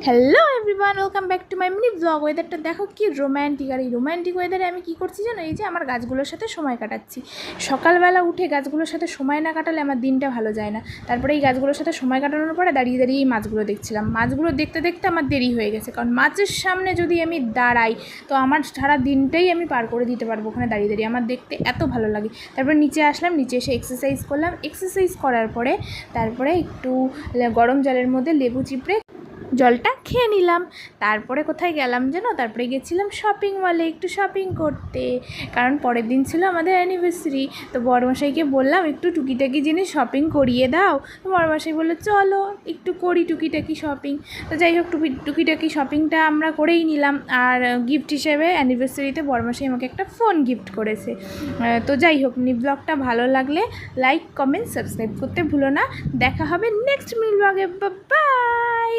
Hello everyone, welcome back to my mini blog. ওয়েদারটা দেখো কি রোম্যান্টিক। আর এই রোম্যান্টিক ওয়েদারে আমি কী করছি জানো, এই যে আমার গাছগুলোর সাথে সময় কাটাচ্ছি। সকালবেলা উঠে গাছগুলোর সাথে সময় না কাটালে আমার দিনটা ভালো যায় না। তারপরে এই গাছগুলোর সাথে সময় কাটানোর পরে দাঁড়িয়ে দাঁড়িয়ে এই মাছগুলো দেখছিলাম। মাছগুলো দেখতে দেখতে আমার দেরি হয়ে গেছে, কারণ মাছের সামনে যদি আমি দাঁড়াই তো আমার সারা দিনটাই আমি পার করে দিতে পারবো ওখানে দাঁড়িয়ে দাঁড়িয়ে। আমার দেখতে এত ভালো লাগে। তারপরে নিচে আসলাম, নিচে এসে এক্সারসাইজ করলাম। এক্সারসাইজ করার পরে তারপরে একটু গরম জলের মধ্যে লেবু চিপড়ে জলটা খেয়ে নিলাম। তারপরে কোথায় গেলাম জানো, তারপরে গেছিলাম শপিং মলে একটু শপিং করতে, কারণ পরের দিন ছিল আমাদের অ্যানিভার্সারি। তো বড়মশাইকে বললাম একটু টুকিটাকি জিনিস শপিং করিয়ে দাও। তো বড়মশাই বললো চলো একটু করি টুকিটাকি শপিং। তো যাই হোক, টুকিটাকি শপিংটা আমরা করেই নিলাম। আর গিফট হিসেবে অ্যানিভার্সারিতে বড়মশাই আমাকে একটা ফোন গিফট করেছে। তো যাই হোক, মিনি ব্লগটা ভালো লাগলে লাইক কমেন্ট সাবস্ক্রাইব করতে ভুলো না। দেখা হবে নেক্সট মিনি ব্লগে। বাই।